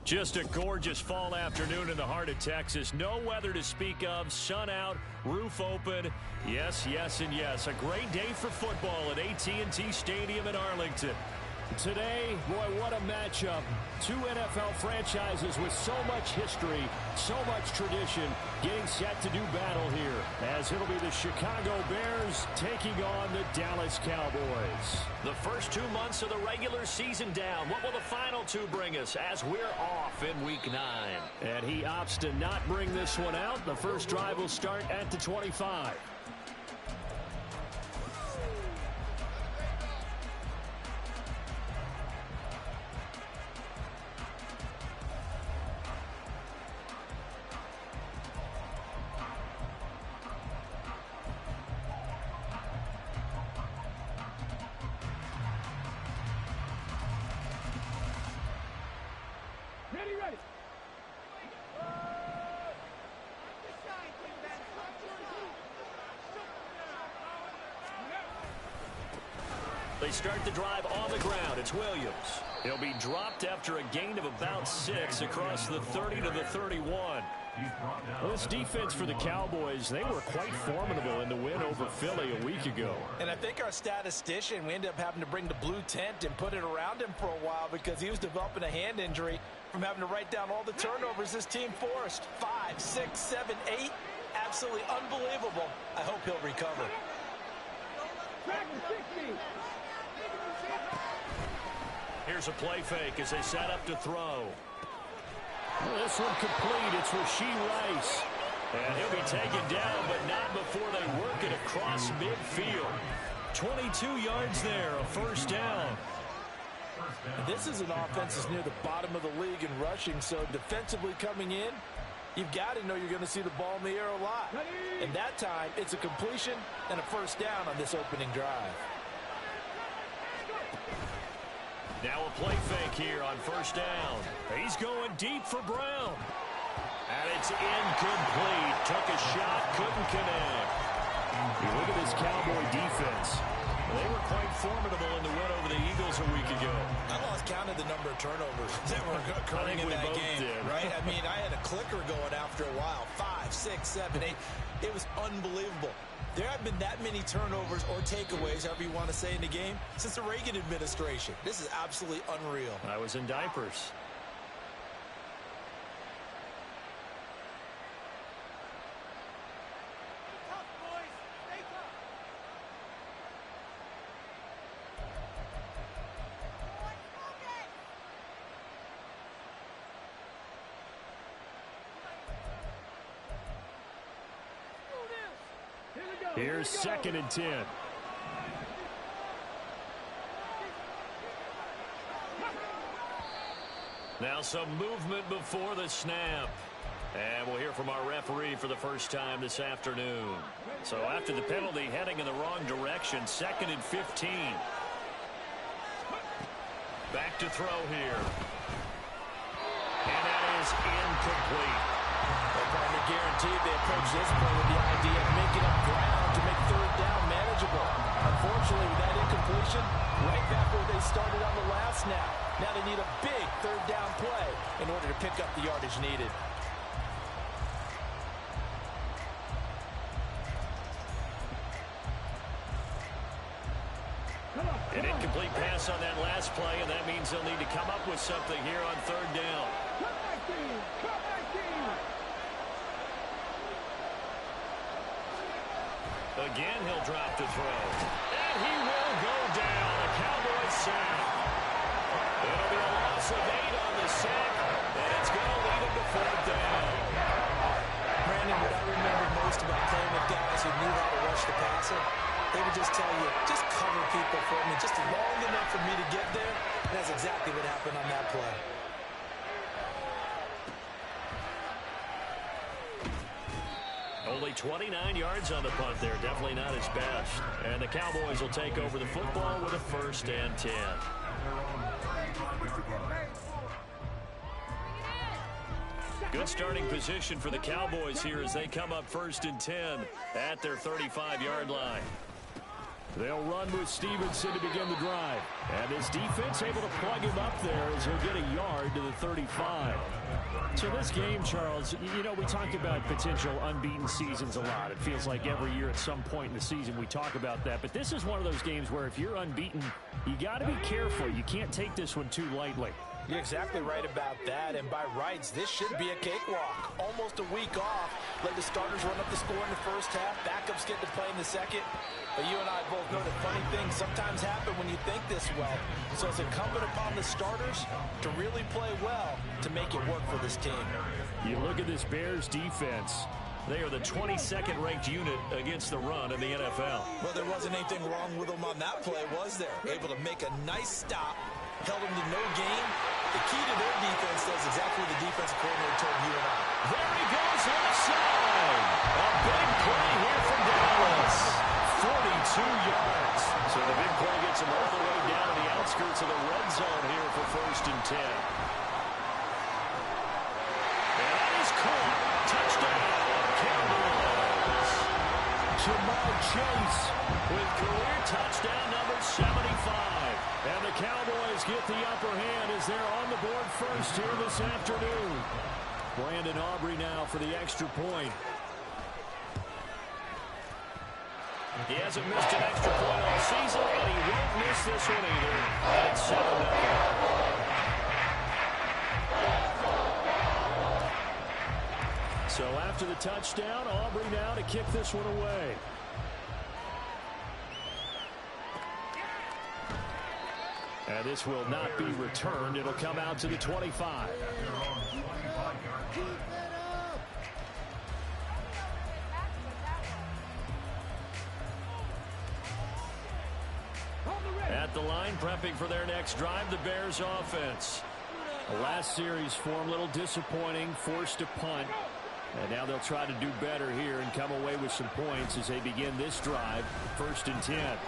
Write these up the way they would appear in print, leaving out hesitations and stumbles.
Just a gorgeous fall afternoon in the heart of Texas. No weather to speak of. Sun out, roof open. Yes, yes, and yes. A great day for football at AT&T Stadium in Arlington. Today, boy, what a matchup. Two NFL franchises with so much history, so much tradition, getting set to do battle here, as it'll be the Chicago Bears taking on the Dallas Cowboys. The first 2 months of the regular season down. What will the final two bring us as we're off in Week 9? And he opts to not bring this one out. The first drive will start at the 25. They start the drive on the ground. It's Williams. He'll be dropped after a gain of about 6 across the 30 to the 31. Well, this defense for the Cowboys, they were quite formidable in the win over Philly a week ago. And I think our statistician, we ended up having to bring the blue tent and put it around him for a while because he was developing a hand injury from having to write down all the turnovers this team forced. 5, 6, 7, 8. Absolutely unbelievable. I hope he'll recover. Here's a play fake as they set up to throw. Well, this one complete. It's Rashee Rice. And he'll be taken down, but not before they work it across midfield. 22 yards there, a first down. And this is an offense that's near the bottom of the league in rushing, so defensively coming in, you've got to know you're going to see the ball in the air a lot. And that time, it's a completion and a first down on this opening drive. Now a play fake here on first down. He's going deep for Brown. And it's incomplete. Took a shot, couldn't connect. You look at this Cowboy defense. They were quite formidable in the win over the Eagles a week ago. I lost count of the number of turnovers that were occurring in that game. Right? I mean, I had a clicker going after a while. 5, 6, 7, 8. It was unbelievable. There haven't been that many turnovers or takeaways, however you want to say, in the game since the Reagan administration. This is absolutely unreal. I was in diapers. Here's 2nd and 10. Now some movement before the snap. And we'll hear from our referee for the first time this afternoon. So after the penalty, heading in the wrong direction, 2nd and 15. Back to throw here. And that is incomplete. Well, guaranteed they approach this play with the idea of making up ground to make 3rd down manageable. Unfortunately, with that incompletion, right back where they started on the last snap. Now they need a big 3rd down play in order to pick up the yardage needed. An incomplete pass on that last play, and that means they'll need to come up with something here on 3rd down. Again, he'll drop to throw. And he will go down. A Cowboys sack. It'll be a loss of 8 on the sack, and it's going to lead him to 4th down. Brandon, what I remember most about playing with guys who knew how to rush the passer, they would just tell you, just cover people for me, just long enough for me to get there. And that's exactly what happened on that play. Only 29 yards on the punt there. Definitely not his best. And the Cowboys will take over the football with a 1st and 10. Good starting position for the Cowboys here as they come up 1st and 10 at their 35-yard line. They'll run with Stevenson to begin the drive. And this defense able to plug him up there as he'll get a yard to the 35. So this game, Charles, you know, we talked about potential unbeaten seasons a lot. It feels like every year at some point in the season we talk about that. But this is one of those games where if you're unbeaten, you got to be careful. You can't take this one too lightly. You're exactly right about that, and by rights, this should be a cakewalk. Almost a week off. Let the starters run up the score in the first half. Backups get to play in the second. But you and I both know that funny things sometimes happen when you think this well. So it's incumbent upon the starters to really play well to make it work for this team. You look at this Bears defense. They are the 22nd ranked unit against the run in the NFL. Well, there wasn't anything wrong with them on that play, was there? Able to make a nice stop, held them to no gain. The key to their defense does exactly what the defensive coordinator told you and I. There he goes left side. A big play here for Dallas. 42 yards. So the big play gets him all the way down to the outskirts of the red zone here for 1st and 10. And that is caught. Touchdown, Cowboys. Jamal Chase with career touchdown number 75. And the Cowboys get the upper hand as they're on the board first here this afternoon. Brandon Aubrey now for the extra point. He hasn't missed an extra point all season, and he won't miss this one either. And it's 7-0. So after the touchdown, Aubrey now to kick this one away. And this will not be returned. It'll come out to the 25. At the line, prepping for their next drive, the Bears offense. The last series for them, a little disappointing, forced to punt. And now they'll try to do better here and come away with some points as they begin this drive, 1st and 10.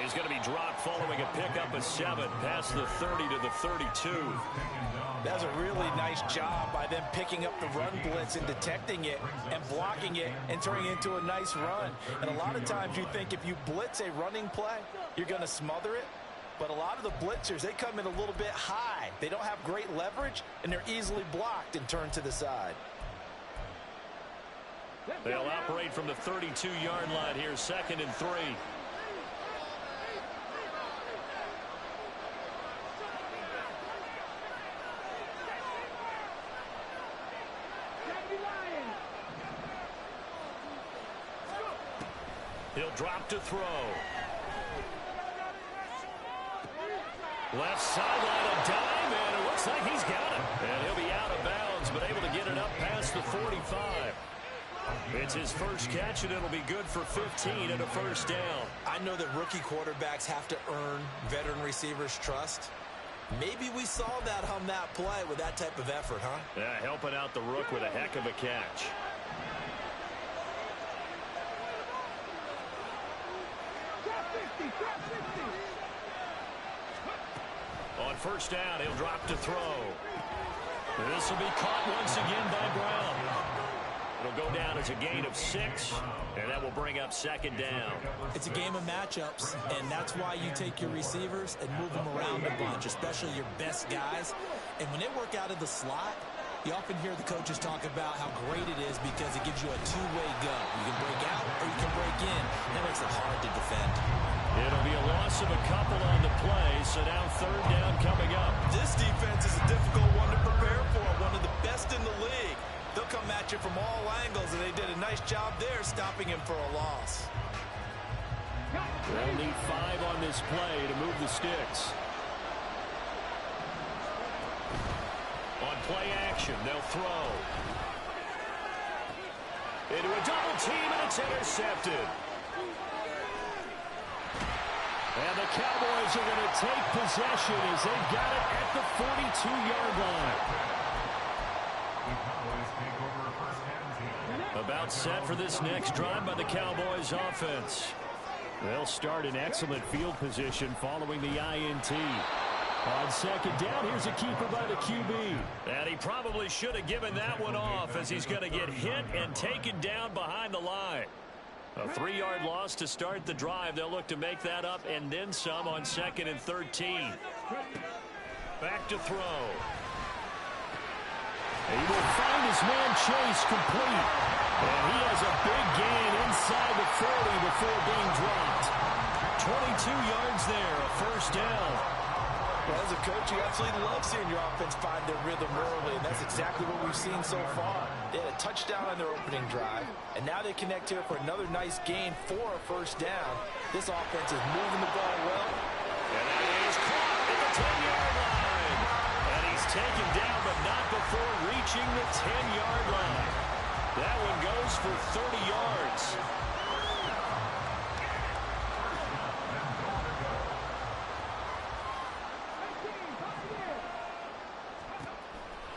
He's going to be dropped following a pickup of 7 past the 30 to the 32. That's a really nice job by them picking up the run blitz and detecting it and blocking it and turning it into a nice run. And a lot of times you think if you blitz a running play, you're going to smother it. But a lot of the blitzers, they come in a little bit high. They don't have great leverage, and they're easily blocked and turned to the side. They'll operate from the 32-yard line here, 2nd and 3. He'll drop to throw. Left sideline, a dime, and it looks like he's got it. And he'll be out of bounds, but able to get it up past the 45. It's his first catch, and it'll be good for 15 and a 1st down. I know that rookie quarterbacks have to earn veteran receivers' trust. Maybe we saw that on that play with that type of effort, huh? Yeah, helping out the rook with a heck of a catch. On 1st down, he'll drop to throw. This will be caught once again by Brown. It'll go down as a gain of 6, and that will bring up 2nd down. It's a game of matchups, and that's why you take your receivers and move them around a bunch, especially your best guys. And when they work out of the slot, you often hear the coaches talk about how great it is because it gives you a two-way go. You can break out or you can break in. That makes it hard to defend. It'll be a loss of a couple on the play, so now 3rd down coming up. This defense is a difficult one to prepare for, one of the best in the league. They'll come at you from all angles, and they did a nice job there stopping him for a loss. They'll need 5 on this play to move the sticks. On play action, they'll throw. Into a double team, and it's intercepted. And the Cowboys are going to take possession as they've got it at the 42-yard line. About set for this next drive by the Cowboys offense. They'll start in excellent field position following the INT. On 2nd down, here's a keeper by the QB. And he probably should have given that one off as he's going to get hit and taken down behind the line. A 3-yard loss to start the drive. They'll look to make that up and then some on 2nd and 13. Back to throw. He will find his man Chase complete. And he has a big gain inside the 40 before being dropped. 22 yards there, a first down. Well, as a coach, you absolutely love seeing your offense find their rhythm early, and that's exactly what we've seen so far. They had a touchdown on their opening drive, and now they connect here for another nice gain for a first down. This offense is moving the ball well. And that is caught at the 10-yard line. And he's taken down, but not before reaching the 10-yard line. That one goes for 30 yards.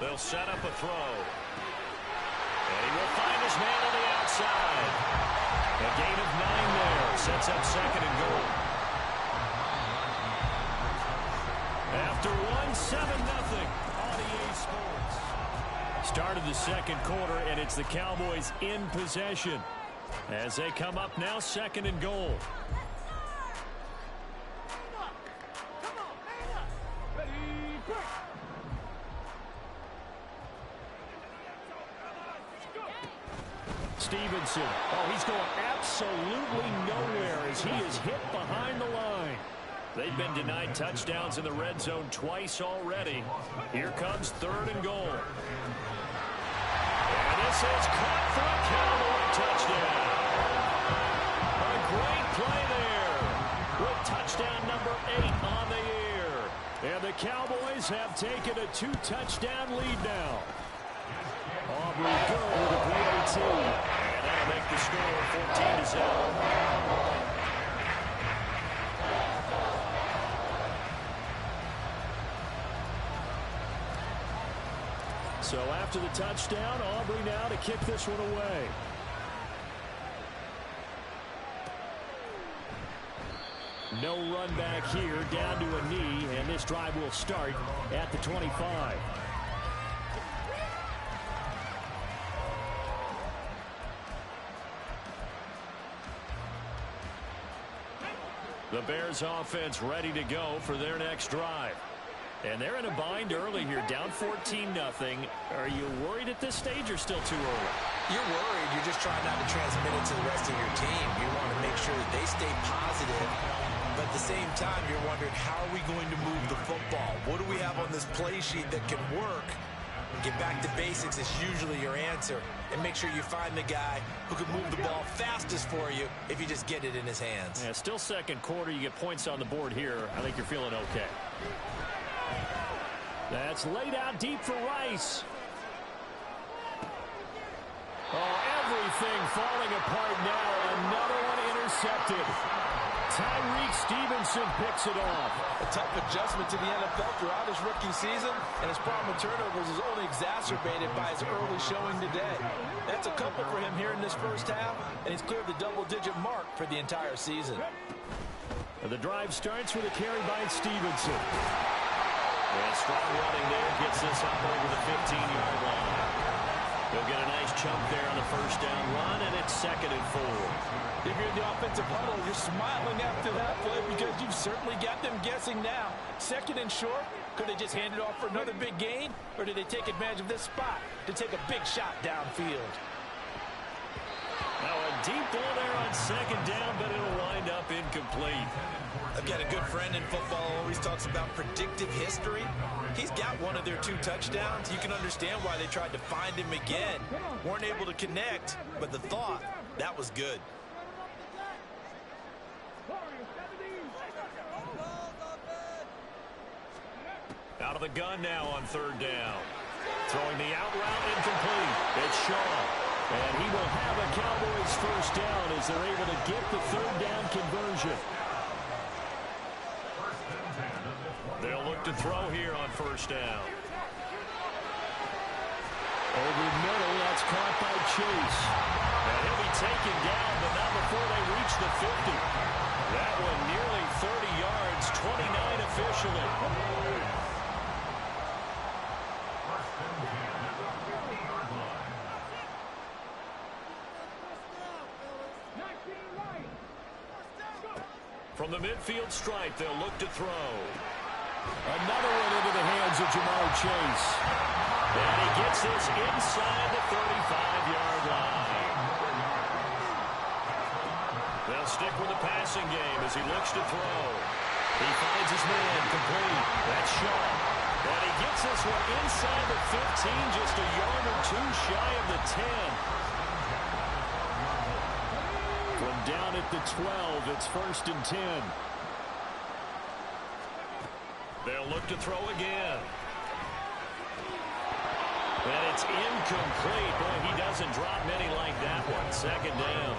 They'll set up a throw. And he will find his man on the outside. A gain of 9 there. Sets up 2nd and goal. After 7-0 on EA Sports. Start of the 2nd quarter, and it's the Cowboys in possession. As they come up now, 2nd and goal. Stevenson. Oh, he's going absolutely nowhere as he is hit behind the line. They've been denied touchdowns in the red zone twice already. Here comes 3rd and goal. And this is caught for a Cowboy touchdown. A great play there with touchdown number 8 on the year. And the Cowboys have taken a 2-touchdown lead now. Aubrey Go with a PAT. And that'll make the score 14-0. So after the touchdown, Aubrey now to kick this one away. No run back here, down to a knee, and this drive will start at the 25. The Bears offense ready to go for their next drive. And they're in a bind early here, down 14-0. Are you worried at this stage or still too early? You're worried. You're just trying not to transmit it to the rest of your team. You want to make sure that they stay positive. But at the same time, you're wondering, how are we going to move the football? What do we have on this play sheet that can work? Get back to basics is usually your answer. And make sure you find the guy who can move the ball fastest for you if you just get it in his hands. Yeah, still 2nd quarter. You get points on the board here. I think you're feeling okay. That's laid out deep for Rice. Oh, everything falling apart now. Another one intercepted. Tyreek Stevenson picks it off. A tough adjustment to the NFL throughout his rookie season, and his problem with turnovers is only exacerbated by his early showing today. That's a couple for him here in this first half, and he's cleared the double-digit mark for the entire season. The drive starts with a carry by Stevenson. And strong running there gets this up over the 15-yard line. They'll get a nice chunk there on the first down run, and it's 2nd and 4. If you're in the offensive huddle, you're smiling after that play because you've certainly got them guessing now. 2nd and short, could they just hand it off for another big gain, or did they take advantage of this spot to take a big shot downfield? Now a deep ball there on 2nd down, but it'll wind up incomplete. I've got a good friend in football who always talks about predictive history. He's got one of their 2 touchdowns. You can understand why they tried to find him again. Weren't able to connect, but the thought, that was good. Out of the gun now on 3rd down. Throwing the out route incomplete. It's Shaw. And he will have a Cowboys first down as they're able to get the 3rd down conversion. They'll look to throw here on 1st down. Over the middle, that's caught by Chase. And he'll be taken down, but not before they reach the 50. That one nearly 30 yards, 29 officially. From the midfield stripe, they'll look to throw. Another one into the hands of Jamar Chase. And he gets this inside the 35-yard line. They'll stick with the passing game as he looks to throw. He finds his man complete. That's Shaw. And he gets this one inside the 15, just a yard or two shy of the 10. From down at the 12, it's 1st and 10. They'll look to throw again. And it's incomplete. Boy, he doesn't drop many like that one. 2nd down.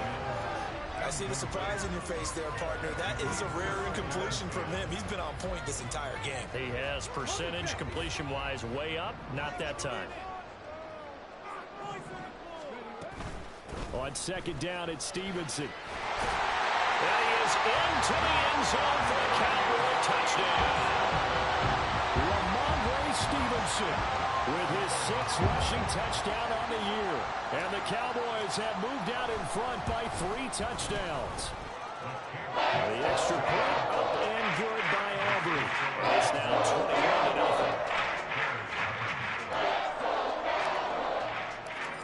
I see the surprise in your face there, partner. That is a rare incompletion from him. He's been on point this entire game. He has percentage completion-wise way up. Not that time. On 2nd down, it's Stevenson. And he is into the end zone for a Cowboy touchdown. Ramondre Stevenson with his 6th rushing touchdown on the year. And the Cowboys have moved out in front by 3 touchdowns. The extra point up and good by Aubrey. It's now 21-0.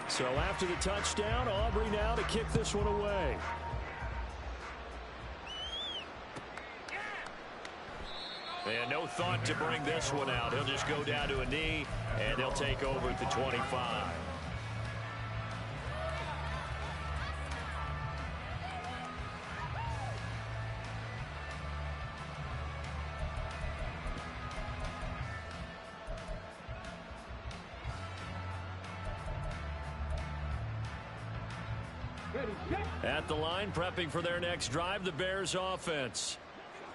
So after the touchdown, Aubrey now to kick this one away. And no thought to bring this one out. He'll just go down to a knee, and they'll take over at the 25. At the line, prepping for their next drive, the Bears offense.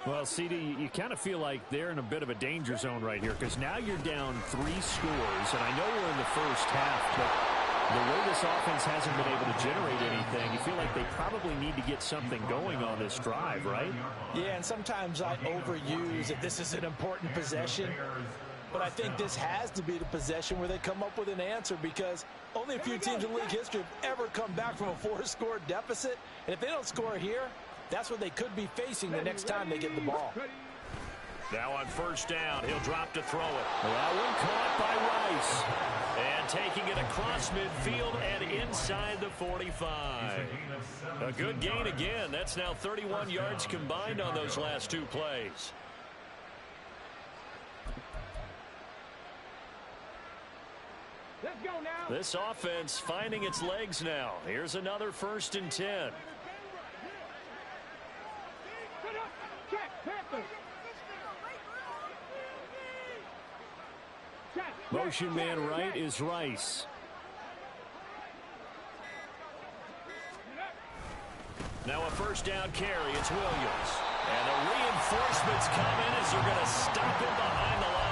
Well, CD, you kind of feel like they're in a bit of a danger zone right here because now you're down 3 scores, and I know we're in the first half, but the way this offense hasn't been able to generate anything, you feel like they probably need to get something going on this drive, right? Yeah, and sometimes I overuse that this is an important possession, but I think this has to be the possession where they come up with an answer because only a few teams in league history have ever come back from a 4-score deficit, and if they don't score here, that's what they could be facing the next time they get the ball. Now on 1st down, he'll drop to throw it. That one caught by Rice. And taking it across midfield and inside the 45. A good gain again. That's now 31 yards combined on those last 2 plays. Let's go now. This offense finding its legs now. Here's another 1st and 10. Motion man right is Rice. Now a 1st down carry. It's Williams. And the reinforcements come in as they're going to stop him behind the line.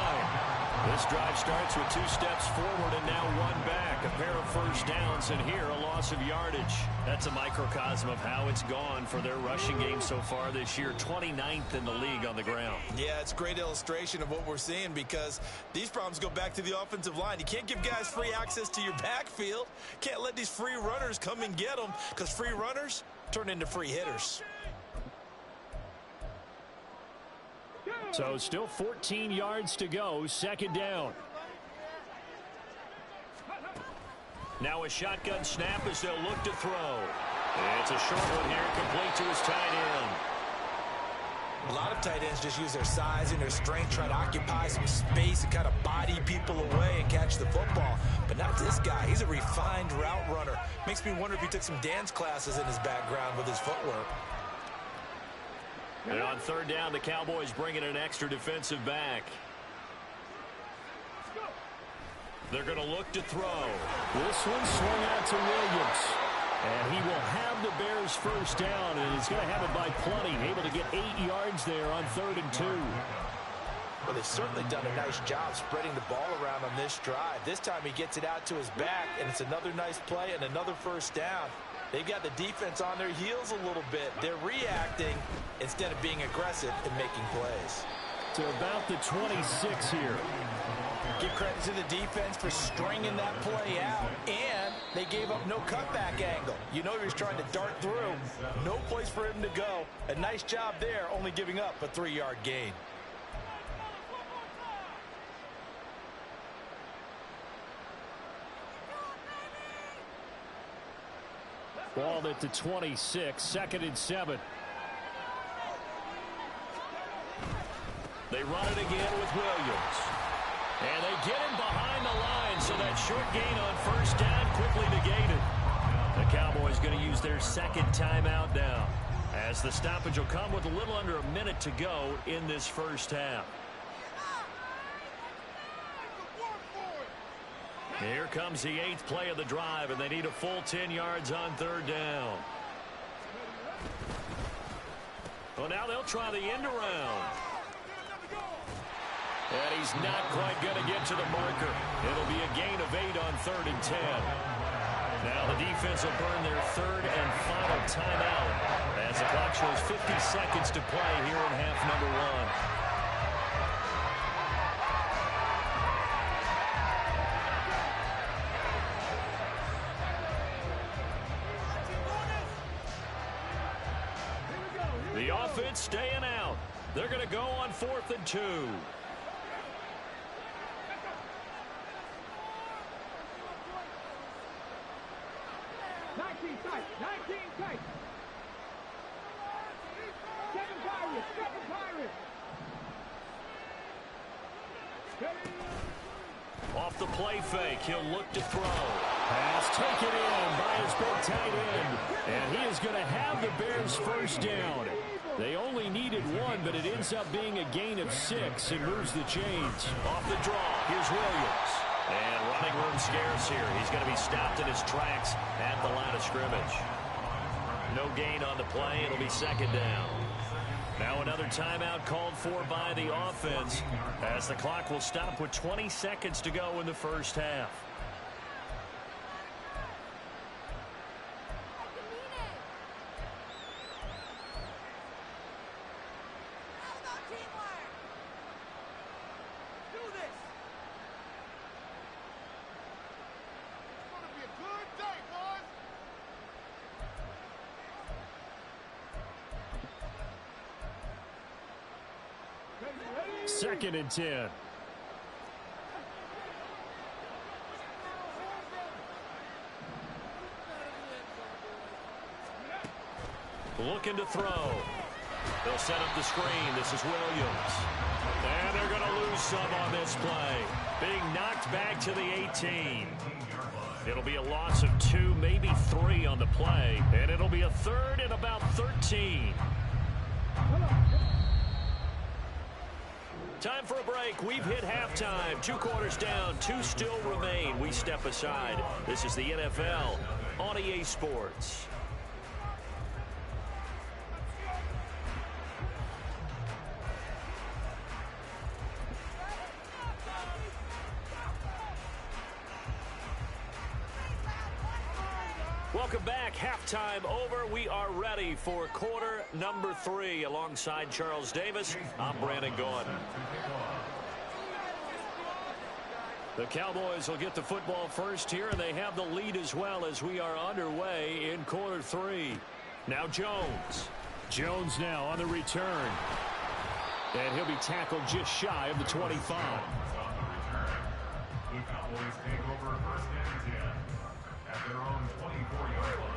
This drive starts with 2 steps forward and now 1 back. A pair of 1st downs, and here a loss of yardage. That's a microcosm of how it's gone for their rushing game so far this year. 29th in the league on the ground. Yeah, it's a great illustration of what we're seeing because these problems go back to the offensive line. You can't give guys free access to your backfield. Can't let these free runners come and get them because free runners turn into free hitters. So still 14 yards to go. 2nd down. Now a shotgun snap as they'll look to throw. It's a short one here, complete to his tight end. A lot of tight ends just use their size and their strength, try to occupy some space and kind of body people away and catch the football. But not this guy. He's a refined route runner. Makes me wonder if he took some dance classes in his background with his footwork. And on 3rd down, the Cowboys bring in an extra defensive back. They're going to look to throw. This one swung out to Williams. And he will have the Bears 1st down, and he's going to have it by plenty. Able to get 8 yards there on 3rd and 2. Well, they've certainly done a nice job spreading the ball around on this drive. This time he gets it out to his back, and it's another nice play and another 1st down. They've got the defense on their heels a little bit. They're reacting instead of being aggressive and making plays. To about the 26 here. Give credit to the defense for stringing that play out, and they they gave up no cutback angle. You know he was trying to dart through. No place for him to go. A nice job there, only giving up a 3-yard gain. Ball at the 26, 2nd and 7. They run it again with Williams. And they get him behind the line, so that short gain on first down quickly negated. The Cowboys going to use their second timeout now, as the stoppage will come with a little under a minute to go in this first half. Here comes the 8th play of the drive, and they need a full 10 yards on 3rd down. Well, now they'll try the end around. And he's not quite going to get to the marker. It'll be a gain of 8 on 3rd and 10. Now the defense will burn their 3rd and final timeout as the clock shows 50 seconds to play here in half number 1. The offense staying out. They're going to go on 4th and 2. 19 tight. 19 tight. 7 Pirates. 7 Pirates. Off the play fake, he'll look to throw. Pass taken in by his big tight end. And he is going to have the Bears first down. They only needed 1, but it ends up being a gain of 6 and moves the chains. Off the draw, here's Williams. And running room scarce here. He's going to be stopped in his tracks at the line of scrimmage. No gain on the play. It'll be 2nd down. Now another timeout called for by the offense, as the clock will stop with 20 seconds to go in the first half. Second and 10. Looking to throw. They'll set up the screen. This is Williams. And they're going to lose some on this play. Being knocked back to the 18. It'll be a loss of 2, maybe 3 on the play. And it'll be a 3rd and about 13. Time for a break. We've hit halftime. 2 quarters down. 2 still remain. We step aside. This is the NFL on EA Sports. Welcome back. Halftime over. We are ready for quarter number 3. Alongside Charles Davis, I'm Brandon Gordon. The Cowboys will get the football first here, and they have the lead as well as we are underway in quarter 3. Now Jones. Jones now on the return. And he'll be tackled just shy of the 25. The Cowboys take over 1st and 10 at their own 24-yard line.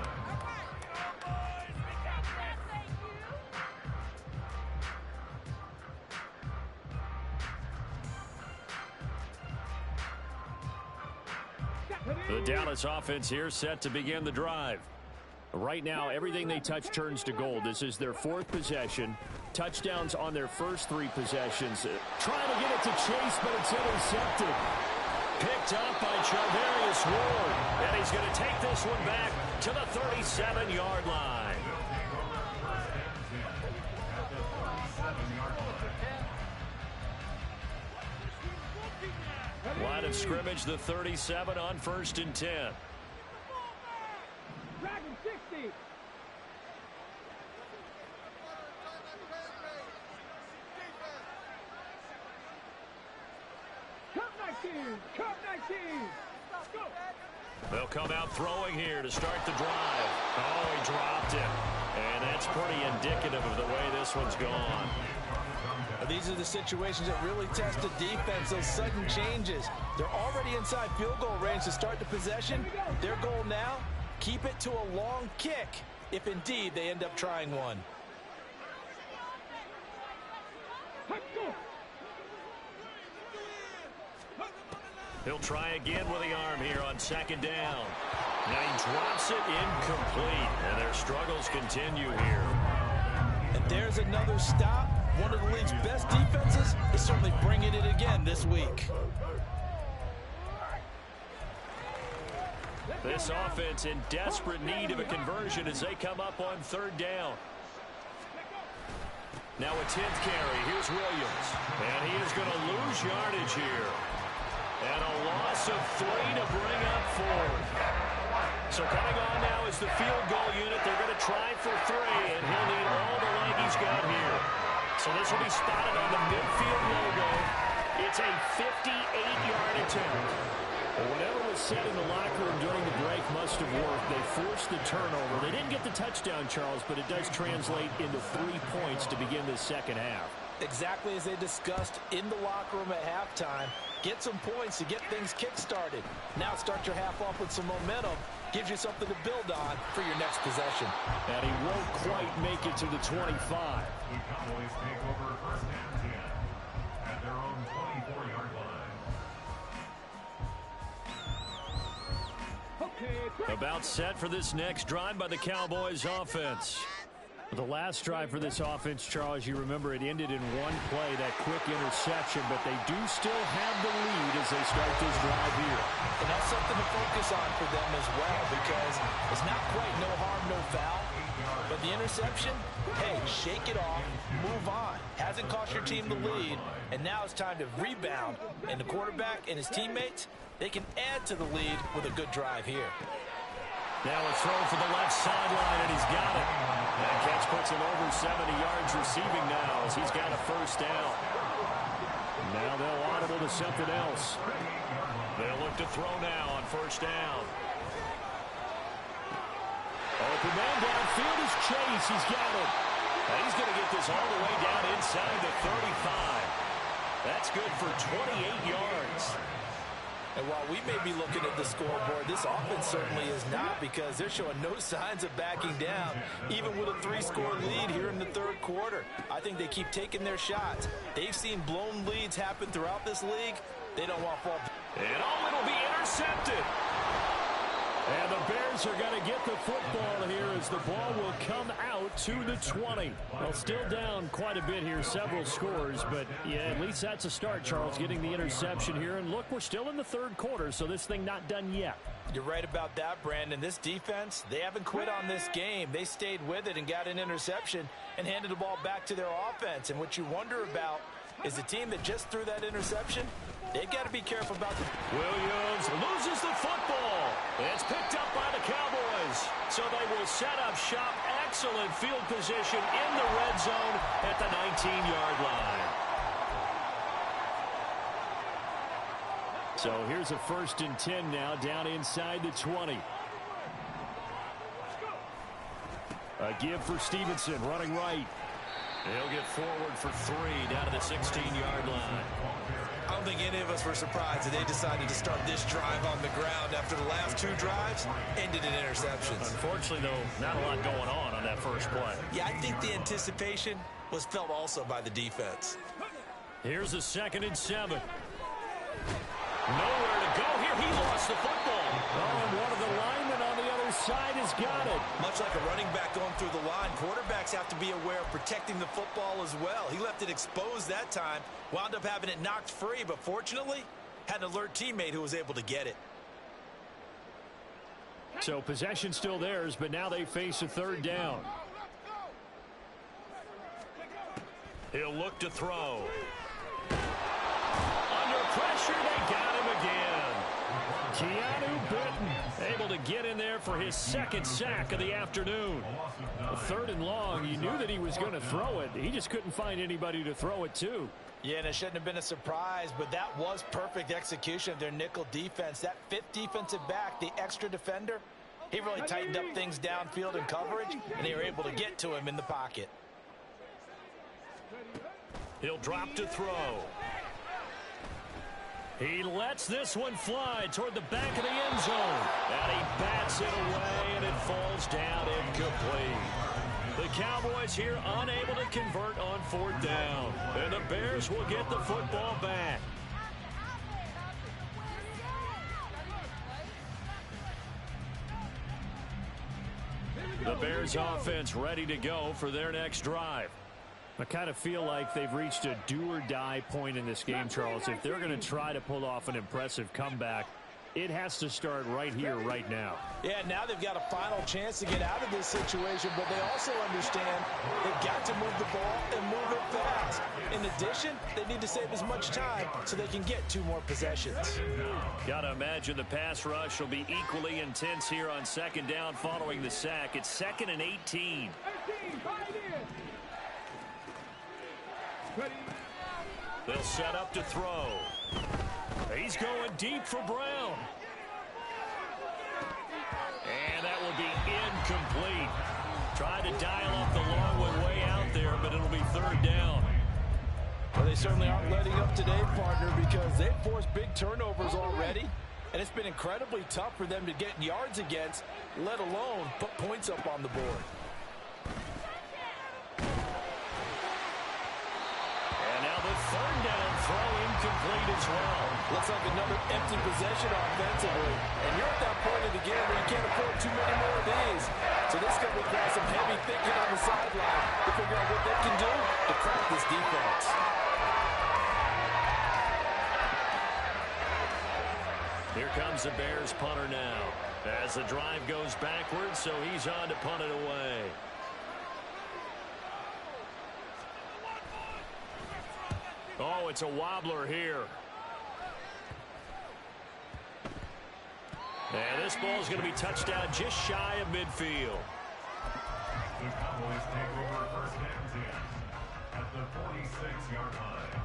The Dallas offense here set to begin the drive. Right now, everything they touch turns to gold. This is their 4th possession. Touchdowns on their first 3 possessions. Trying to get it to Chase, but it's intercepted. Picked up by Charvarius Ward. And he's going to take this one back to the 37-yard line. Line of scrimmage, the 37 on 1st and 10. Dragon 60. Cup 19. Cup 19. Go. They'll come out throwing here to start the drive. Oh, he dropped it. And that's pretty indicative of the way this one's gone. These are the situations that really test the defense, those sudden changes. They're already inside field goal range to start the possession. Their goal now, keep it to a long kick, if indeed they end up trying one. He'll try again with the arm here on second down. Now he drops it incomplete, and their struggles continue here. And there's another stop. One of the league's best defenses is certainly bringing it again this week. This offense in desperate need of a conversion as they come up on third down. Now a 10th carry. Here's Williams. And he is going to lose yardage here. And a loss of 3 to bring up 4. So coming on now is the field goal unit. They're going to try for 3, and he'll need all the leg he's got here. So this will be spotted on the midfield logo. It's a 58-yard attempt. Well, whatever was said in the locker room during the break must have worked. They forced the turnover. They didn't get the touchdown, Charles, but it does translate into 3 points to begin the second half. Exactly as they discussed in the locker room at halftime. Get some points to get things kick-started. Now start your half off with some momentum. Gives you something to build on for your next possession. And he won't quite make it to the 25. The Cowboys take over first and 10 at their own 24-yard line. About set for this next drive by the Cowboys offense. The last drive for this offense, Charles, you remember it ended in one play, that quick interception, but they do still have the lead as they start this drive here. And that's something to focus on for them as well, because it's not quite no harm, no foul. But the interception, hey, shake it off, move on. Hasn't cost your team the lead, and now it's time to rebound. And the quarterback and his teammates, they can add to the lead with a good drive here. Now a throw for the left sideline, and he's got it. That catch puts him over 70 yards receiving now as he's got a first down. Now they'll audible to something else. They'll look to throw now on first down. Open man downfield is Chase. He's got it. And he's going to get this all the way down inside the 35. That's good for 28 yards. And while we may be looking at the scoreboard, this offense certainly is not, because they're showing no signs of backing down, even with a 3-score lead here in the third quarter. I think they keep taking their shots. They've seen blown leads happen throughout this league. They don't want fall. And it'll be intercepted. And the Bears are going to get the football here as the ball will come out to the 20. Well, still down quite a bit here, several scores, but yeah, at least that's a start, Charles, getting the interception here. And look, we're still in the third quarter, so this thing not done yet. You're right about that, Brandon. This defense, they haven't quit on this game. They stayed with it and got an interception and handed the ball back to their offense. And what you wonder about is the team that just threw that interception, they've got to be careful about the... Williams loses the football. It's picked up by the Cowboys. So they will set up shop. Excellent field position in the red zone at the 19-yard line. So here's a 1st and 10 now, down inside the 20. A give for Stevenson, running right. He'll get forward for 3 down to the 16-yard line. I don't think any of us were surprised that they decided to start this drive on the ground after the last 2 drives ended in interceptions. Unfortunately, though, not a lot going on that first play. Yeah, I think the anticipation was felt also by the defense. Here's a 2nd and 7. Nowhere to go here. He lost the football. Oh, and one of the linemen on the other side has got it. Much like a running back going through the line, quarterbacks have to be aware of protecting the football as well. He left it exposed that time, wound up having it knocked free, but fortunately, had an alert teammate who was able to get it. So possession still theirs, but now they face a 3rd down. He'll look to throw. Under pressure, they got him again. Keanu Benton able to get in there for his second sack of the afternoon. Well, 3rd and long, you knew that he was going to throw it. He just couldn't find anybody to throw it to. Yeah, and it shouldn't have been a surprise, but that was perfect execution of their nickel defense. That 5th defensive back, the extra defender, he really tightened up things downfield in coverage, and they were able to get to him in the pocket. He'll drop to throw. He lets this one fly toward the back of the end zone. And he bats it away, and it falls down incomplete. The Cowboys here unable to convert on 4th down. And the Bears will get the football back. The Bears offense ready to go for their next drive. I kind of feel like they've reached a do-or-die point in this game, Charles. If they're going to try to pull off an impressive comeback, it has to start right here, right now. Yeah, now they've got a final chance to get out of this situation, but they also understand they've got to move the ball and move it fast. In addition, they need to save as much time so they can get 2 more possessions. Got to imagine the pass rush will be equally intense here on 2nd down following the sack. It's 2nd and 18. They'll set up to throw. He's going deep for Brown. And that will be incomplete. Tried to dial up the long one way out there, but it'll be 3rd down. Well, they certainly aren't letting up today, partner, because they've forced big turnovers already, and it's been incredibly tough for them to get yards against, let alone put points up on the board. Third down throw incomplete as well. Looks like another empty possession offensively. And you're at that point of the game where you can't afford too many more of these. So this could require some heavy thinking on the sideline to figure out what they can do to crack this defense. Here comes the Bears punter now. As the drive goes backwards, so he's on to punt it away. Oh, it's a wobbler here. And this ball is going to be touched down just shy of midfield. The Cowboys take over 1st and 10 at the 46-yard line.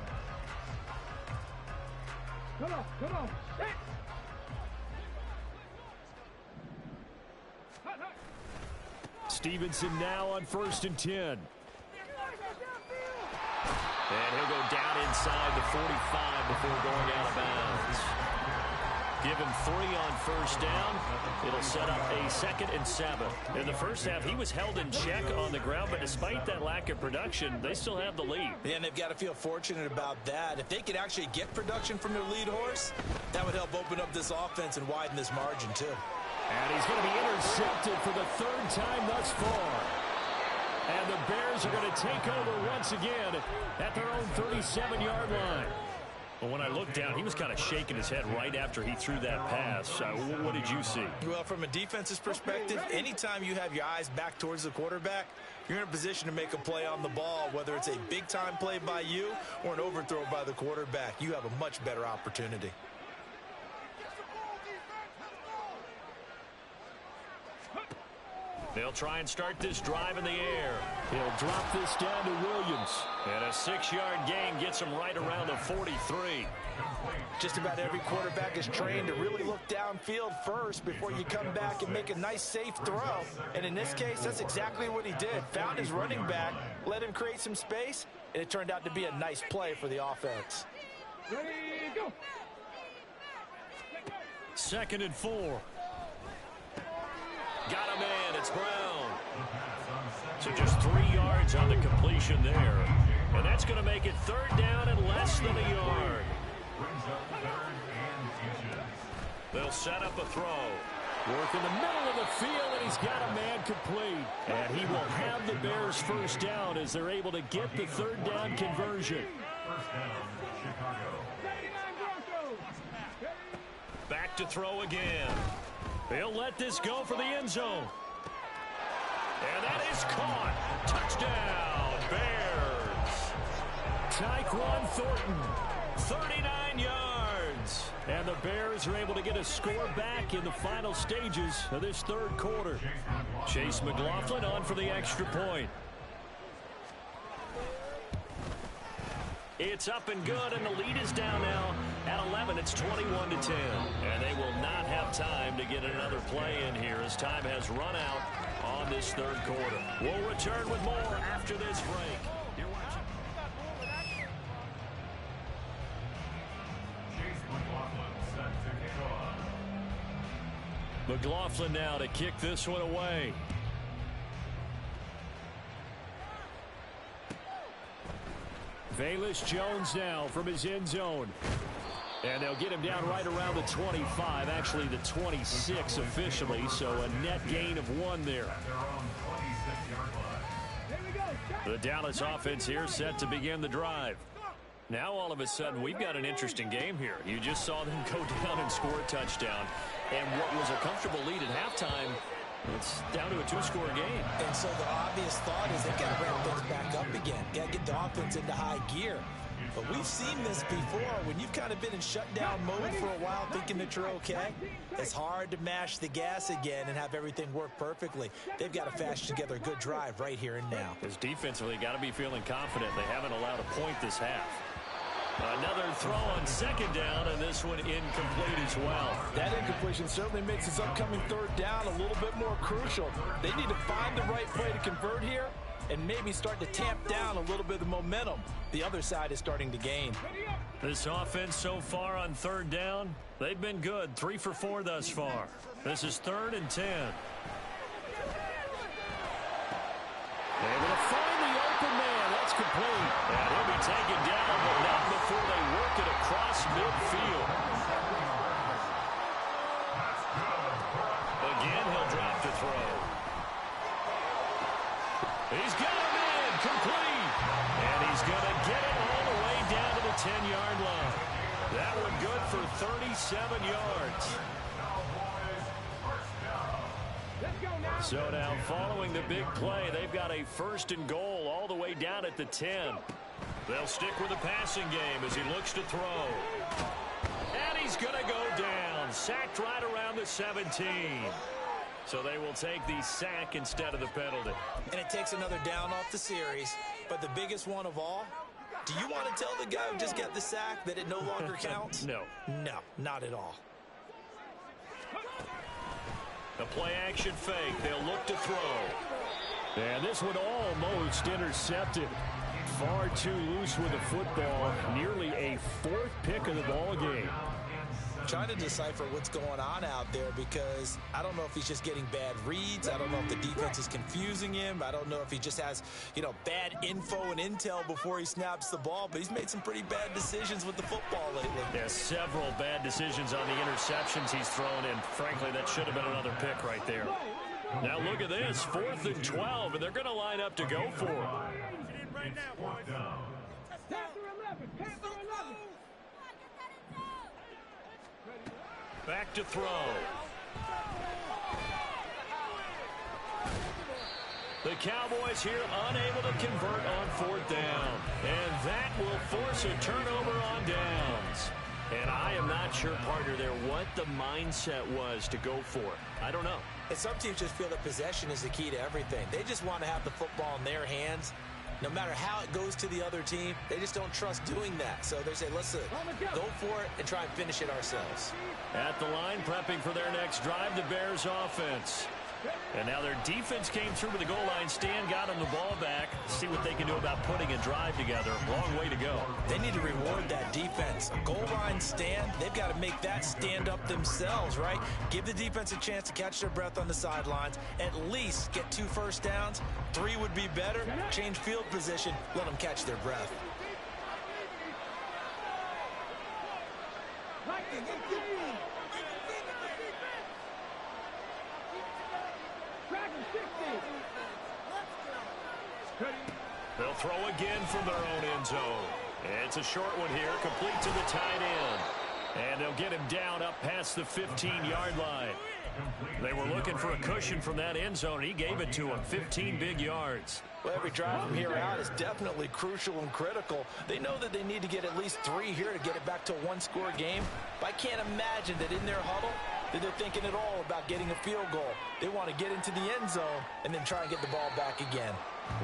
Come on. Hey. Stevenson now on 1st and 10. And he'll go down inside the 45 before going out of bounds. Give him 3 on 1st down. It'll set up a 2nd and 7. In the first half, he was held in check on the ground, but despite that lack of production, they still have the lead. Yeah, and they've got to feel fortunate about that. If they could actually get production from their lead horse, that would help open up this offense and widen this margin, too. And he's going to be intercepted for the 3rd time thus far. And the Bears are going to take over once again at their own 37-yard line. Well, when I looked down, he was kind of shaking his head right after he threw that pass. What did you see? Well, from a defense's perspective, anytime you have your eyes back towards the quarterback, you're in a position to make a play on the ball, whether it's a big-time play by you or an overthrow by the quarterback. You have a much better opportunity. They'll try and start this drive in the air. He'll drop this down to Williams. And a 6-yard gain gets him right around the 43. Just about every quarterback is trained to really look downfield first before you come back and make a nice, safe throw. And in this case, that's exactly what he did. Found his running back, let him create some space, and it turned out to be a nice play for the offense. Ready, go. 2nd and 4. Got a man. It's Brown. So just 3 yards on the completion there. And that's going to make it 3rd down and less than a yard. They'll set up a throw. Work in the middle of the field, and he's got a man complete. And he will have the Bears 1st down as they're able to get the 3rd down conversion. 1st down, Chicago. Back to throw again. He'll let this go for the end zone. And that is caught. Touchdown, Bears. Tyquan Thornton. 39 yards. ends. And the Bears are able to get a score back in the final stages of this third quarter. Chase McLaughlin on for the extra point. It's up and good, and the lead is down now at 11. It's 21-10. And they will not have time to get another play in here as time has run out on this third quarter. We'll return with more after this break. You're watching. Chase McLaughlin set to kick off. McLaughlin now to kick this one away. Velus Jones now from his end zone. And they'll get him down right around the 25, actually the 26 officially, so a net gain of 1 there. At their own 26-yard line. The Dallas offense here set to begin the drive. Now all of a sudden we've got an interesting game here. You just saw them go down and score a touchdown. And what was a comfortable lead at halftime, it's down to a 2-score game. And so the obvious thought is they've got to ramp things back up again. Got to get the offense into high gear. But we've seen this before. When you've kind of been in shutdown mode for a while thinking that you're okay, it's hard to mash the gas again and have everything work perfectly. They've got to fashion together a good drive right here and now. Because defensively, got to be feeling confident. They haven't allowed a point this half. Another throw on second down, and this one incomplete as well. That incompletion certainly makes this upcoming third down a little bit more crucial. They need to find the right play to convert here and maybe start to tamp down a little bit of the momentum. The other side is starting to gain. This offense so far on third down, they've been good. 3 for 4 thus far. This is 3rd and 10. Able to find the open man. That's complete. And he'll be taken down, but not before they work it across midfield. Again, he'll drop to throw. He's got him in, complete. And he's going to get it all the way down to the 10-yard line. That one good for 37 yards. So now following the big play, they've got a 1st and goal all the way down at the 10. They'll stick with the passing game as he looks to throw. And he's going to go down. Sacked right around the 17. So they will take the sack instead of the penalty. And it takes another down off the series. But the biggest one of all, do you want to tell the guy who just got the sack that it no longer counts? No. No, not at all. The play action fake. They'll look to throw. And this one almost intercepted. Far too loose with the football. Nearly a 4th pick of the ball game. Trying to decipher what's going on out there because I don't know if he's just getting bad reads. I don't know if the defense is confusing him. I don't know if he just has, bad info and intel before he snaps the ball. But he's made some pretty bad decisions with the football lately. Yeah, several bad decisions on the interceptions he's thrown, and frankly, that should have been another pick right there. Now look at this, 4th and 12, and they're going to line up to go for it. It's 4th down. Back to throw. The Cowboys here unable to convert on 4th down. And that will force a turnover on downs. And I am not sure, partner, there what the mindset was to go for it. I don't know. And some teams just feel that possession is the key to everything. They just want to have the football in their hands. No matter how it goes to the other team, they just don't trust doing that. So they say, let's go for it and try and finish it ourselves. At the line, prepping for their next drive, the Bears offense. And now their defense came through with the goal line stand, got them the ball back. See what they can do about putting a drive together. Long way to go. They need to reward that defense. A goal line stand, they've got to make that stand up themselves, right? Give the defense a chance to catch their breath on the sidelines. At least get 2 first downs. 3 would be better. Change field position. Let them catch their breath. They'll throw again from their own end zone. It's a short one here, complete to the tight end. And they'll get him down up past the 15-yard line. They were looking for a cushion from that end zone. He gave it to them, 15 big yards. Well, every drive from here out is definitely crucial and critical. They know that they need to get at least 3 here to get it back to a one-score game. But I can't imagine that in their huddle that they're thinking at all about getting a field goal. They want to get into the end zone and then try and get the ball back again.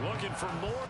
Looking for more.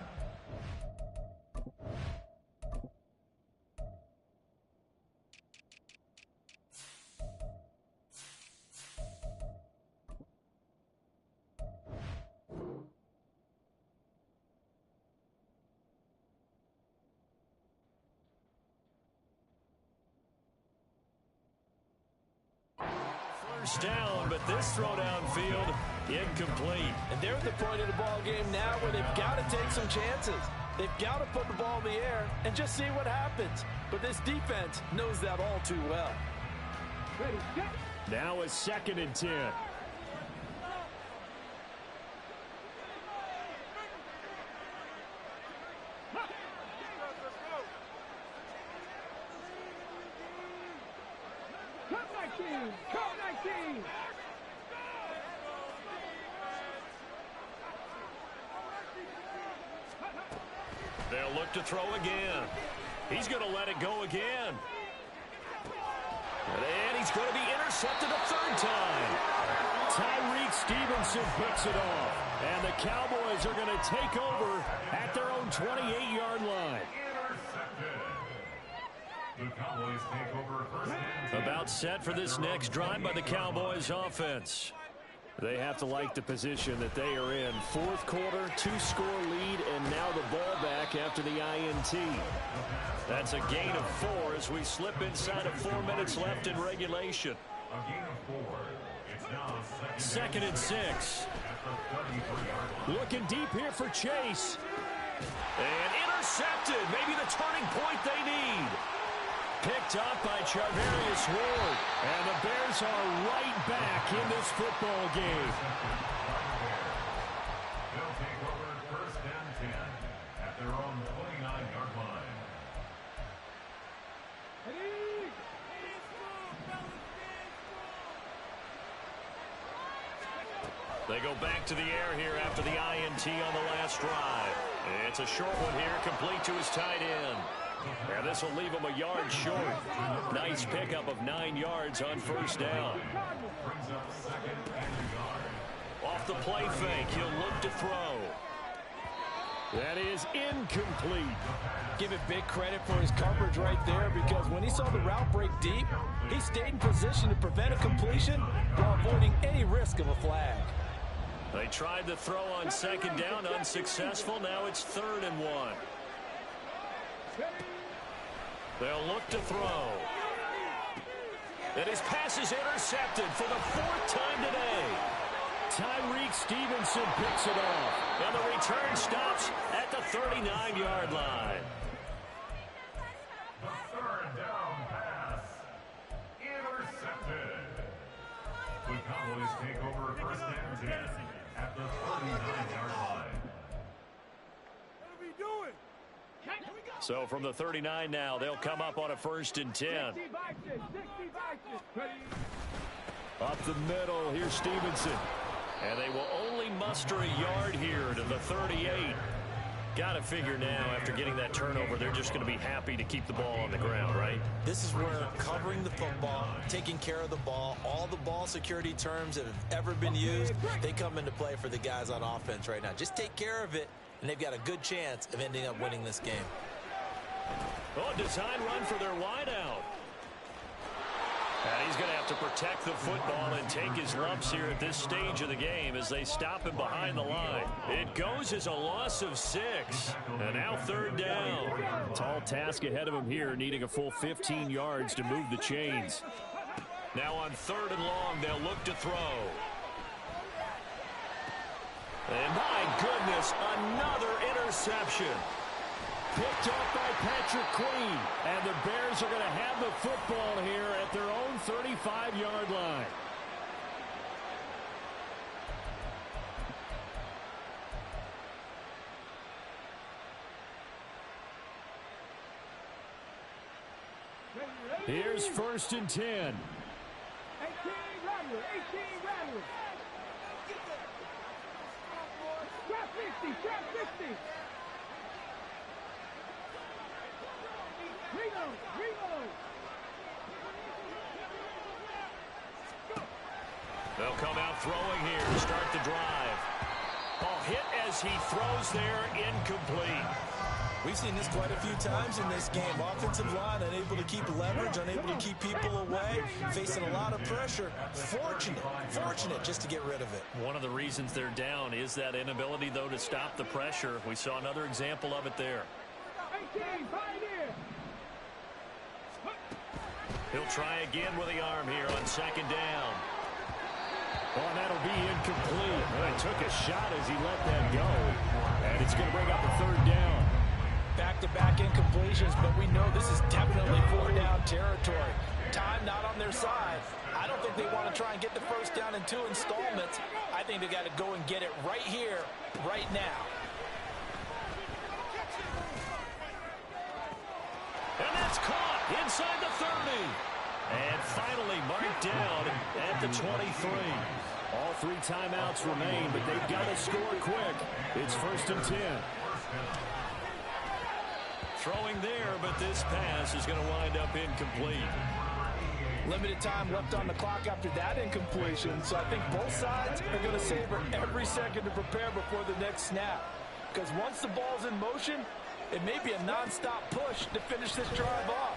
Down, but this throw downfield incomplete. And they're at the point of the ball game now where they've got to take some chances. They've got to put the ball in the air and just see what happens. But this defense knows that all too well. Ready, get. Now a 2nd and 10. They'll look to throw again. He's going to let it go again. And he's going to be intercepted a 3rd time. Tyreek Stevenson picks it off. And the Cowboys are going to take over at their own 28-yard line. The Cowboys take over first down. About set for this next drive by the Cowboys offense. They have to like the position that they are in. 4th quarter, 2-score lead, and now the ball back after the INT. That's a gain of 4 as we slip inside of 4 minutes left in regulation. A gain of 4. It's now 2nd and 6. Looking deep here for Chase. And intercepted. Maybe the turning point they need. Picked up by Charvarius Ward. And the Bears are right back in this football game. They'll take over first and 10 at their own 29-yard line. They go back to the air here after the INT on the last drive. It's a short one here, complete to his tight end. And this will leave him a yard short. Nice pickup of 9 yards on first down. Off the play fake, he'll look to throw. That is incomplete. Give it big credit for his coverage right there, because when he saw the route break deep, he stayed in position to prevent a completion while avoiding any risk of a flag. They tried to throw on 2nd down, unsuccessful. Now it's 3rd and 1. They'll look to throw. And his pass is intercepted for the 4th time today. Tyreek Stevenson picks it off. And the return stops at the 39-yard line. The 3rd down pass. Intercepted. The Cowboys take over first and 10 at the 39-yard line. So from the 39 now, they'll come up on a 1st and 10. Up the middle, here's Stevenson. And they will only muster a yard here to the 38. Got to figure now, after getting that turnover, they're just going to be happy to keep the ball on the ground, right? This is where covering the football, taking care of the ball, all the ball security terms that have ever been used, they come into play for the guys on offense right now. Just take care of it, and they've got a good chance of ending up winning this game. Oh, design run for their wideout. And he's going to have to protect the football and take his lumps here at this stage of the game as they stop him behind the line. It goes as a loss of 6. And now 3rd down. Tall task ahead of him here, needing a full 15 yards to move the chains. Now on 3rd and long, they'll look to throw. And my goodness, another interception. Picked off by Patrick Queen. And the Bears are going to have the football here at their own 35-yard line. Here's 1st and 10. Trap 60, trap 60. Reload. They'll come out throwing here to start the drive. Ball hit as he throws there, incomplete. We've seen this quite a few times in this game. Offensive line unable to keep leverage, unable to keep people away, facing a lot of pressure. Fortunate just to get rid of it. One of the reasons they're down is that inability, though, to stop the pressure. We saw another example of it there. 18, pioneer. He'll try again with the arm here on second down. Well, that'll be incomplete. Well, he took a shot as he let that go. And it's going to bring up a third down. Back-to-back incompletions, but we know this is definitely four-down territory. Time not on their side. I don't think they want to try and get the first down in 2 installments. I think they got to go and get it right here, right now. And that's caught inside the 30. And finally marked down at the 23. All 3 timeouts remain, but they've got to score quick. It's 1st and 10. Throwing there, but this pass is going to wind up incomplete. Limited time left on the clock after that incompletion, so I think both sides are going to savor every second to prepare before the next snap. Because once the ball's in motion, it may be a non-stop push to finish this drive off.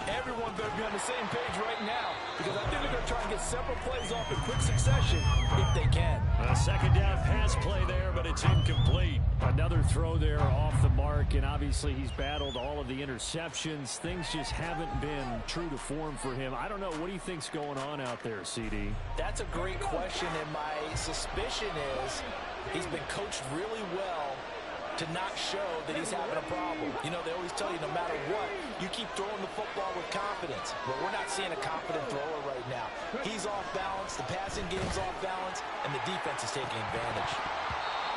Everyone better be on the same page right now, because I think they're going to try and get several plays off in quick succession if they can. A second down pass play there, but it's incomplete. Another throw there off the mark, and obviously he's battled all of the interceptions. Things just haven't been true to form for him. I don't know. What do you think's going on out there, CD? That's a great question, and my suspicion is he's been coached really well to not show that he's having a problem. You know, they always tell you no matter what, you keep throwing the football with confidence. But we're not seeing a confident thrower right now. He's off balance, the passing game's off balance, and the defense is taking advantage.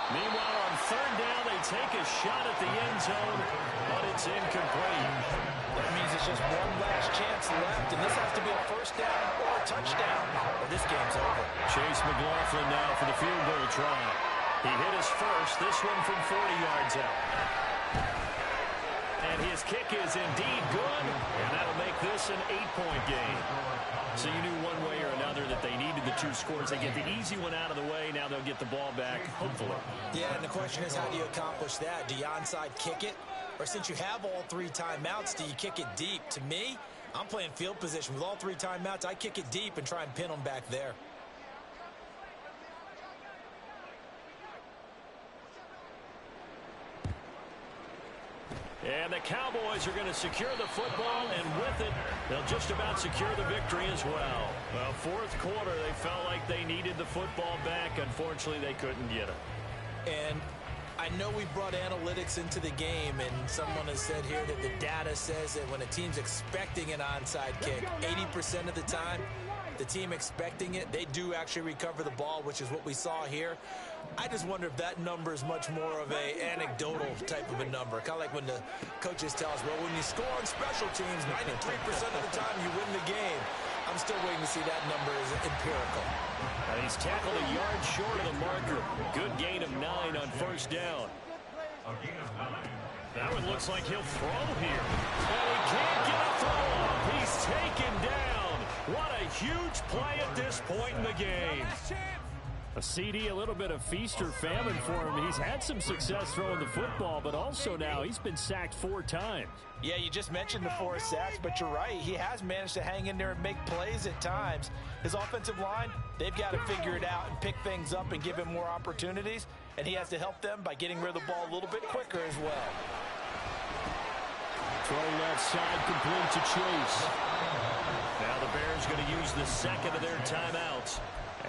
Meanwhile, on third down, they take a shot at the end zone, but it's incomplete. That means it's just one last chance left, and this has to be a first down or a touchdown, or this game's over. Chase McLaughlin now for the field goal try. He hit his first, this one from 40 yards out. And his kick is indeed good, and that'll make this an 8-point game. So you knew one way or another that they needed the 2 scores. They get the easy one out of the way. Now they'll get the ball back, hopefully. Yeah, and the question is, how do you accomplish that? Do you onside kick it? Or since you have all 3 timeouts, do you kick it deep? To me, I'm playing field position. With all 3 timeouts, I kick it deep and try and pin them back there. And the Cowboys are going to secure the football, and with it, they'll just about secure the victory as well. Well, fourth quarter, they felt like they needed the football back. Unfortunately, they couldn't get it. And I know we brought analytics into the game, and someone has said here that the data says that when a team's expecting an onside kick, 80% of the time, the team expecting it, they do actually recover the ball, which is what we saw here. I just wonder if that number is much more of a anecdotal type of a number. Kind of like when the coaches tell us, well, when you score on special teams, 93% of the time you win the game. I'm still waiting to see that number is empirical. He's tackled a yard short of the marker. Good gain of 9 on first down. That one looks like he'll throw here. And he can't get a throw off. He's taken down. What a huge play at this point in the game. A CD, a little bit of feast or famine for him. He's had some success throwing the football, but also now he's been sacked 4 times. Yeah, you just mentioned the 4 sacks, but you're right. He has managed to hang in there and make plays at times. His offensive line, they've got to figure it out and pick things up and give him more opportunities, and he has to help them by getting rid of the ball a little bit quicker as well. Throw left side, complete to Chase. Now the Bears going to use the second of their timeouts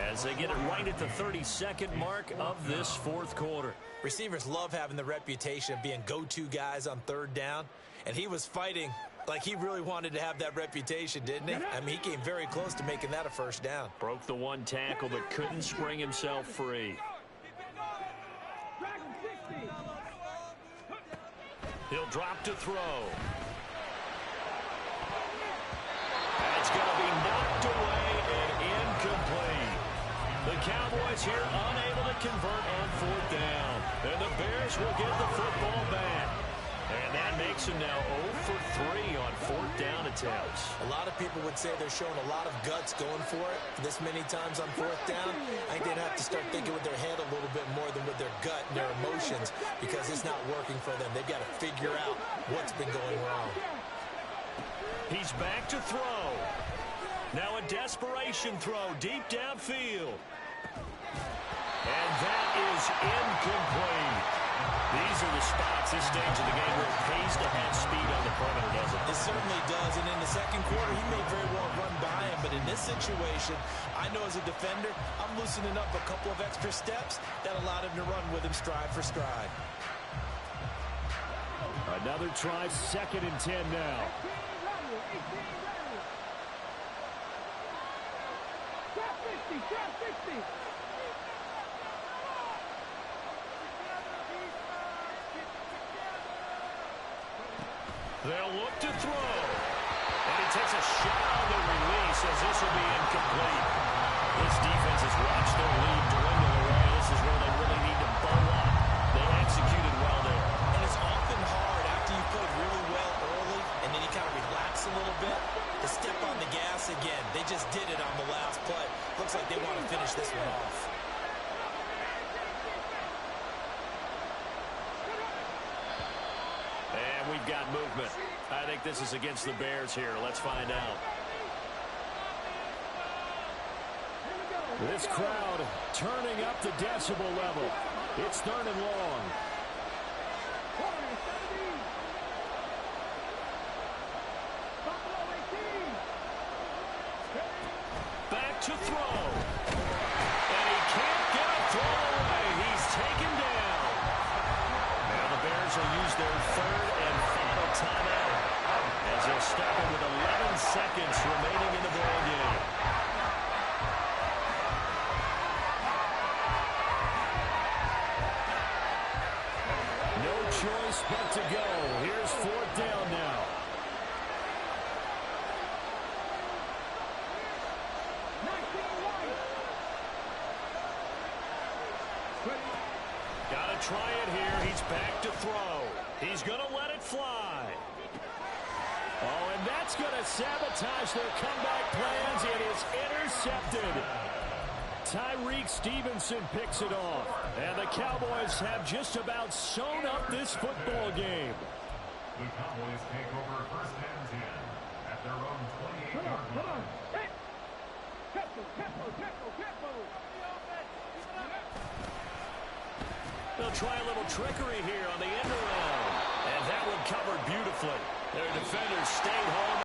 as they get it right at the 32nd mark of this fourth quarter. Receivers love having the reputation of being go-to guys on third down, and he was fighting like he really wanted to have that reputation, didn't he? I mean, he came very close to making that a first down. Broke the 1 tackle, but couldn't spring himself free. He'll drop to throw. It's going to be knocked away and incomplete. The Cowboys here unable to convert on fourth down. And the Bears will get the football back. And that makes them now 0 for 3 on fourth down attempts. A lot of people would say they're showing a lot of guts going for it this many times on fourth down. I think they'd have to start thinking with their head a little bit more than with their gut and their emotions because it's not working for them. They've got to figure out what's been going wrong. He's back to throw. Now a desperation throw deep downfield. And that is incomplete. These are the spots, this stage of the game, where it pays to have speed on the perimeter, doesn't it? It certainly does, and in the second quarter, he may very well run by him, but in this situation, I know as a defender, I'm loosening up a couple of extra steps that allowed him to run with him stride for stride. Another try, 2nd and 10 now. Trap 50, trap 50. They'll look to throw. And he takes a shot on the release as this will be incomplete. This defense has watched their lead dwindle away. This is where they really need to bow up. They executed well there. And it's often hard after you played really well early and then you kind of relax a little bit to step on the gas again. They just did it on the last play. Looks like they want to finish this one off. And we've got movement. I think this is against the Bears here. Let's find out. This crowd turning up the decibel level. It's 3rd and long. Back to throw. And he can't get a throw away. He's taken down. Now the Bears will use their 3rd and final timeout as they'll step in with 11 seconds remaining in the ball game. No choice but to go. Here's 4th down now. Gotta try it here. He's back to throw. He's gonna let it fly. Oh, and that's going to sabotage their comeback plans. It is intercepted. Tyreek Stevenson picks it off. And the Cowboys have just about sewn up this football game. The Cowboys take over 1st and 10 at their own 28-yard line. They'll try a little trickery here on the end around. And that one covered beautifully. Their defenders stayed home.